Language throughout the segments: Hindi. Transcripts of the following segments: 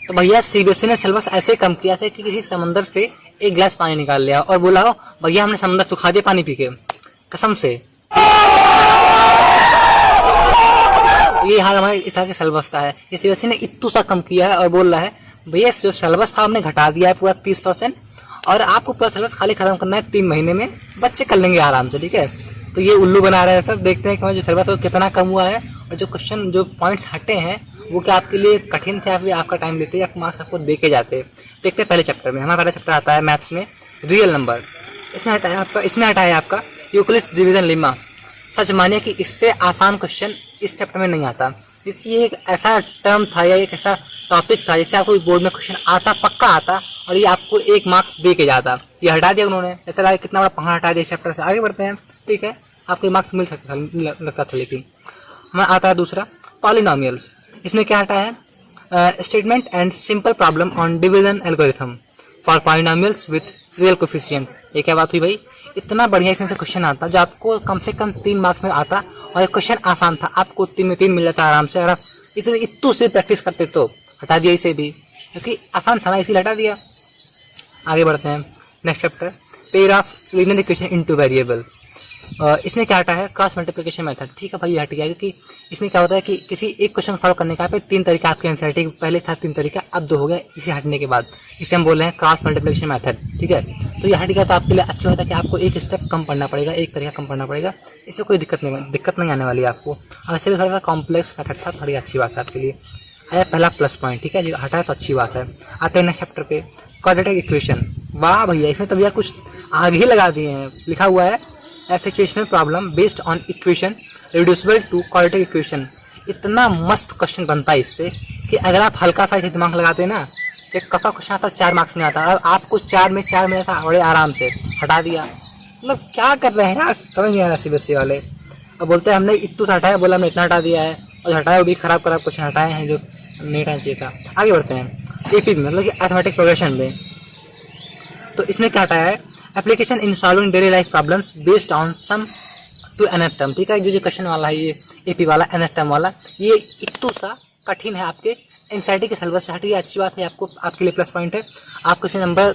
तो भैया सीबीएसई ने सिलेबस ऐसे कम किया था कि किसी समंदर से एक गिलास पानी निकाल लिया और बोला हो भैया हमने समंदर सुखा दिया पानी पी के, कसम से। ये हाल हमारे इस साल के सिलेबस का है। ये सीबीएसई ने इतना सा कम किया है और बोल रहा है भैया जो सिलेबस था हमने घटा दिया है पूरा 30%, और आपको पूरा सिलेबस खाली खत्म करना है 3 महीने में, बच्चे कर लेंगे आराम से, ठीक है। तो ये उल्लू बना रहे हैं सब। देखते हैं कि हमारा जो सिलेबस है वो कितना कम हुआ है और जो क्वेश्चन जो पॉइंट्स हटे हैं वो क्या आपके लिए कठिन थे या फिर आपका टाइम लेते या मार्क्स आपको दे के जाते। देखते हैं पहले चैप्टर में। हमारा पहला चैप्टर आता है मैथ्स में रियल नंबर। इसमें हटा है आपका यूक्लिड डिवीजन लेमा। सच मानिए कि इससे आसान क्वेश्चन इस चैप्टर में नहीं आता, क्योंकि ये एक ऐसा टर्म था या एक ऐसा टॉपिक था जिससे आपको बोर्ड में क्वेश्चन आता, पक्का आता, और ये आपको 1 मार्क्स दे के जाता। ये हटा दिया उन्होंने, ऐसा लगा कितना बड़ा पहाड़ हटा दिया इस चैप्टर से। आगे बढ़ते हैं, ठीक है, आपको मार्क्स मिल सकता लगता था। लेकिन हमारा आता है दूसरा पॉलिनोमियल्स। इसमें क्या हटा है statement and simple problem on division algorithm for polynomials with real coefficient. ये क्या बात हुई भाई, इतना बढ़िया इसमें से क्वेश्चन आता जो आपको कम से कम 3 मार्क्स में आता, और एक क्वेश्चन आसान था, आपको 3 में 3 मिल जाता आराम से। अगर आप इतने से प्रैक्टिस करते तो हटा दिया इसे भी, क्योंकि आसान था ना, इसीलिए हटा दिया। आगे बढ़ते हैं next chapter pair of linear equation into variable. इसमें क्या हटा है क्रॉस मल्टीप्लिकेशन मेथड। ठीक है भाई, ये हट गया, क्योंकि इसमें क्या होता है कि किसी एक क्वेश्चन सॉल्व करने का पे 3 तरीका आपके आंसर, ठीक पहले था 3 तरीका, अब 2 हो गया इसे हटने के बाद। इसे हम बोल रहे हैं क्रॉस मल्टीप्लिकेशन मेथड, ठीक है। तो ये हट गया तो आपके लिए अच्छा होता है कि आपको एक स्टेप कम पढ़ना पड़ेगा, एक तरीका कम पढ़ना पड़ेगा, इससे कोई दिक्कत नहीं आने वाली है आपको। और ऐसे भी थोड़ा सा कॉम्प्लेक्स मेथड था, थोड़ी अच्छी बात है आपके लिए। आया पहला प्लस पॉइंट, ठीक है, जो हटा है तो अच्छी बात है। आते हैं नेक्स्ट चैप्टर पे क्वाड्रेटिक इक्वेशन। वाह भैया, इसमें तो भैया कुछ आगे ही लगा दिए हैं। लिखा हुआ है a situational problem based on equation reducible to quadratic equation। इतना मस्त क्वेश्चन बनता है इससे कि अगर आप हल्का सा दिमाग लगाते हैं ना, एक कपा क्वेश्चन आता 4 मार्क्स में आता, और आपको 4 में 4 में था बड़े आराम से हटा दिया। मतलब क्या कर रहे हैं यार, समझ नहीं आ रहा सीबीएसई वाले। अब बोलते हैं हमने इतना हटाया, बोला हमने इतना हटा दिया है, और हटाया वो भी खराब क्वेश्चन हटाए हैं जो नहीं हटाना चाहिए था। आगे बढ़ते हैं एपी में, मतलब कि अर्थमेटिक प्रोग्रेशन में। तो इसमें क्या हटाया है application in solving daily life problems based on sum to nth term. ठीक है, जो क्वेश्चन वाला है ये एपी वाला nth टर्म वाला, ये इतना सा कठिन है, आपके एनसीईआरटी के सिलेबस से हट गया। अच्छी बात है, आपको आपके लिए प्लस पॉइंट है। आपको इसे नंबर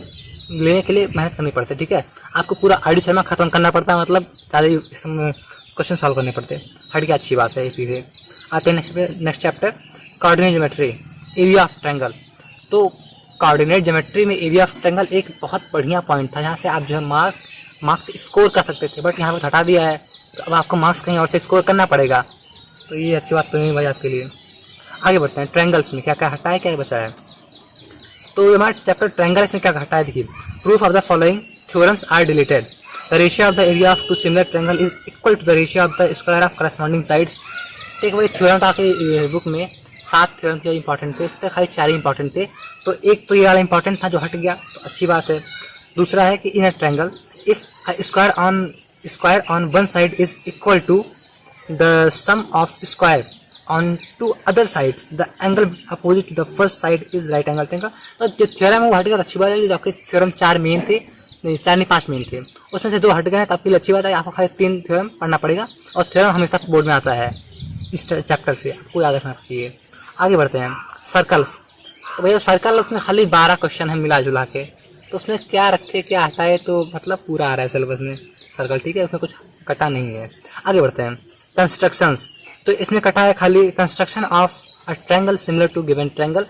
लेने के लिए मेहनत करनी पड़ती है, ठीक है। आपको पूरा आईडी शर्मा खत्म करना पड़ता है, मतलब सारे क्वेश्चन सॉल्व करने पड़ते हैं। हट गया, अच्छी बात है एपी से। आते हैं next chapter coordinate geometry area of triangle. तो कोऑर्डिनेट ज्योमेट्री में एरिया ऑफ ट्रायंगल एक बहुत बढ़िया पॉइंट था, जहाँ से आप जो है मार्क्स स्कोर कर सकते थे, बट यहाँ पर हटा दिया है, तो अब आपको मार्क्स कहीं और से स्कोर करना पड़ेगा। तो ये अच्छी बात तो नहीं भाई आपके लिए। आगे बढ़ते हैं ट्रायंगल्स में क्या क्या हटा है, क्या बचा है। तो हमारा चैप्टर ट्रायंगल, इसमें क्या हटा है देखिए, proof of the following theorems are deleted. The ratio of the area of 2 similar triangle is equal to the ratio of the square of corresponding sides. ठीक है भाई, थ्योरम आपके बुक में 7 थ्योरम के इंपॉर्टेंट थे, तो खाली 4 ही इंपॉर्टेंट थे, तो एक तो ये वाला इंपॉर्टेंट था जो हट गया, तो अच्छी बात है। दूसरा है कि in a triangle if square on one side is equal to the sum of square on 2 other sides, the angle opposite to the first side is right angle triangle. तो जो थ्योरम है वो हट गया, अच्छी बात है। जो आपके थ्योरम 4 मेन थे, नहीं 4 नहीं 5 मेन थे, उसमें से 2 हट गए, तो आपके लिए अच्छी बात है। आपको खाली 3 थ्योरम पढ़ना पड़ेगा, और थ्योरम हमेशा बोर्ड में आता है इस चैप्टर से, आपको याद रखना चाहिए। आगे बढ़ते हैं सर्कल्स। तो भैया सर्कल, उसमें खाली 12 क्वेश्चन है मिला जुला के, तो उसमें क्या रखे क्या हटाए, तो मतलब पूरा आ रहा है सिलेबस में सर्कल, ठीक है, उसमें कुछ कटा नहीं है। आगे बढ़ते हैं कंस्ट्रक्शंस। तो इसमें कटा है खाली construction of a triangle similar to given triangle.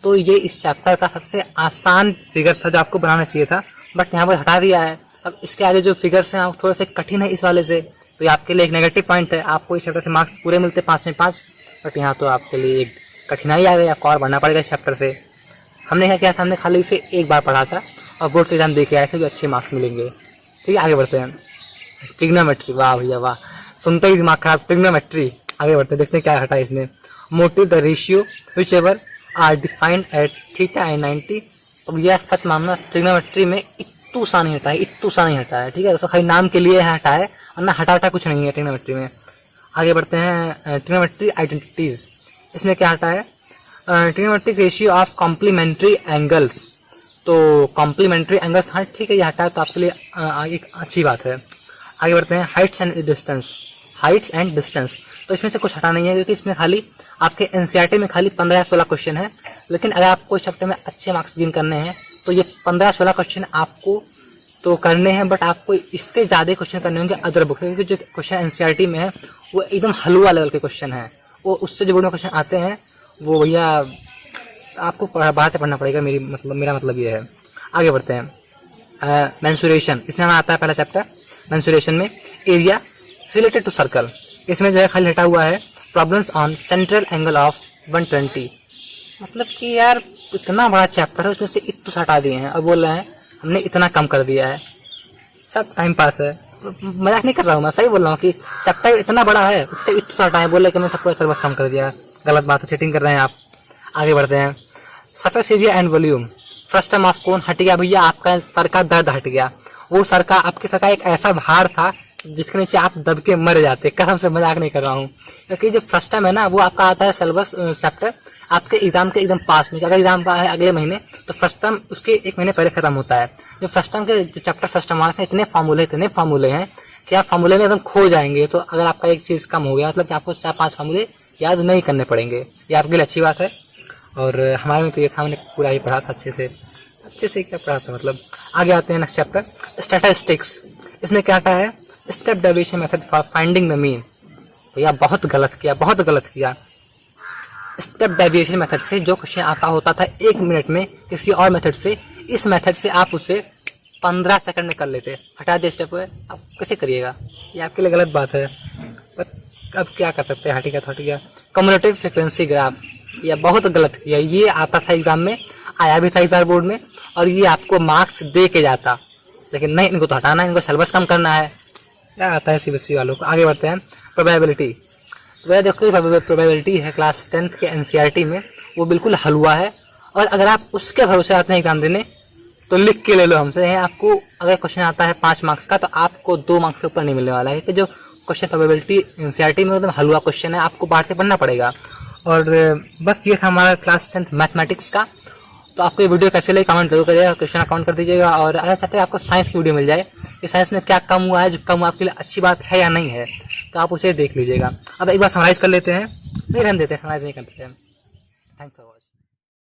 तो ये इस चैप्टर का सबसे आसान फिगर था जो आपको बनाना चाहिए था, बट यहाँ पर हटा दिया है। अब इसके आगे जो फिगर्स हैं थोड़े से कठिन है इस वाले से, तो ये आपके लिए एक नेगेटिव पॉइंट है। आपको इस चैप्टर से मार्क्स पूरे मिलते 5 में 5, बट यहाँ तो आपके लिए एक कठिनाई आ गई, आपको और बढ़ना पड़ेगा इस चैप्टर से। हमने क्या किया था, हमने खाली इसे एक बार पढ़ा था और बोर्ड के एग्जाम दे के आए थे, जो अच्छे मार्क्स मिलेंगे। ठीक है, आगे बढ़ते हैं ट्रिग्नोमेट्री। वाह भैया वाह, सुनते ही दिमाग खराब, ट्रिग्नोमेट्री। आगे बढ़ते हैं, देखते हैं क्या हटा है इसमें। Motive the ratio whichever are defined at theta and 90। अब यह सच मानना, ट्रिग्नोमेट्री में इतू सा नहीं हटा है, इतू सा नहीं हटा है, ठीक है, तो खाली नाम के लिए हटा है, वरना हटा कुछ नहीं है ट्रिग्नोमेट्री में। आगे बढ़ते हैं ट्रिग्नोमेट्री आइडेंटिटीज। इसमें क्या हटा है trigonometric ratio of complementary angles. तो कॉम्प्लीमेंट्री एंगल्स, हाँ ठीक है, ये हटा है, तो आपके लिए एक अच्छी बात है। आगे बढ़ते हैं हाइट्स एंड डिस्टेंस। तो इसमें से कुछ हटा नहीं है, क्योंकि इसमें खाली आपके एनसीईआरटी में खाली 15 या 16 क्वेश्चन है, लेकिन अगर आपको इस चैप्टर में अच्छे मार्क्स गेन करने हैं तो ये 15-16 क्वेश्चन आपको तो करने हैं, बट आपको इससे ज़्यादा क्वेश्चन करने होंगे अदर बुक से, क्योंकि जो क्वेश्चन एनसीईआरटी में है वो एकदम हलवा लेवल के क्वेश्चन हैं। वो उससे जो बोर्ड में क्वेश्चन आते हैं वो भैया आपको बाहर से पढ़ना पड़ेगा। मेरा मतलब ये है। आगे बढ़ते हैं। मेंसुरेशन, इसमें हमें आता है पहला चैप्टर। मेंसुरेशन में एरिया रिलेटेड टू सर्कल, इसमें जो है खाली हटा हुआ है problems on central angle of 120। मतलब कि यार इतना बड़ा चैप्टर है, उसमें से इतना हटा दिए हैं और बोल रहे हैं हमने इतना कम कर दिया है। सब टाइम पास है, मजाक नहीं कर रहा हूँ, मैं सही बोल रहा हूँ कि चैप्टर इतना बड़ा है उससे इतना हटा है, बोल रहे कि मैं सबको सिलेबस कम कर दिया। गलत बात है, चीटिंग कर रहे हैं आप। आगे बढ़ते हैं। Surface area and volume, first term of कौन हट गया भैया, आपका सर का दर्द हट गया। वो सर का, आपके सर का एक ऐसा भार था जिसके नीचे आप दब के मर जाते। कसम से मजाक नहीं कर रहा हूँ, क्योंकि जो फर्स्ट टाइम है ना वो आपका आता है सिलेबस चैप्टर आपके एग्जाम के एकदम पास में। अगर एग्जाम का है अगले महीने तो फर्स्ट टाइम उसके 1 महीने पहले खत्म होता है। जो फर्स्ट टाइम के जो चैप्टर फर्स्ट टाइम वाले इतने फार्मूले हैं कि आप फार्मूले में एकदम खो जाएंगे। तो अगर आपका एक चीज़ कम हो गया मतलब कि आपको 4-5 फार्मूले याद नहीं करने पड़ेंगे, ये आपके लिए अच्छी बात है। और हमारे में तो ये था, हमने पूरा ही पढ़ा था अच्छे से क्या पढ़ा था मतलब। आगे आते हैं नेक्स्ट चैप्टर स्टैटिस्टिक्स। इसमें क्या आता है step deviation method for finding the mean. भैया बहुत गलत किया। स्टेप डेविएशन मेथड से जो क्वेश्चन आपका होता था 1 मिनट में किसी और मेथड से, इस मेथड से आप उसे 15 सेकंड में कर लेते। हटा दे स्टेप, अब कैसे करिएगा, ये आपके लिए गलत बात है। पर अब क्या कर सकते हैं, हट गया। कम्युलेटिव फ्रीक्वेंसी ग्राफ, यह बहुत गलत किया। ये आता था एग्जाम में, आया भी था एग्जाम बोर्ड में, और ये आपको मार्क्स दे के जाता। लेकिन नहीं, इनको तो हटाना है, इनको सिलेबस कम करना है। क्या आता है सीबीएसई वालों को। आगे बढ़ते हैं। प्रोबेबिलिटी, वह देखो प्रोबेबिलिटी है क्लास 10th के एनसीईआरटी में, वो बिल्कुल हलवा है। और अगर आप उसके भरोसे आते हैं एग्जाम देने तो लिख के ले लो हमसे। आपको अगर क्वेश्चन आता है 5 मार्क्स का तो आपको 2 मार्क्स से ऊपर नहीं मिलने वाला है, क्योंकि जो क्वेश्चन प्रोबेबिलिटी एनसीईआरटी में एकदम हलवा क्वेश्चन है, आपको बाहर से पढ़ना पड़ेगा। और बस ये था हमारा क्लास 10th मैथमेटिक्स का। तो आपको ये वीडियो कैसे लगी कमेंट जरूर करिएगा, क्वेश्चन अकाउंट कर दीजिएगा। और अगर चाहते हैं आपको साइंस की वीडियो मिल जाए कि साइंस में क्या कम हुआ है, जो कम आपके लिए अच्छी बात है या नहीं है, तो आप उसे देख लीजिएगा। अब एक बार समराइज कर लेते हैं, नहीं रहने देते, समराइज नहीं करते हैं। Thank you.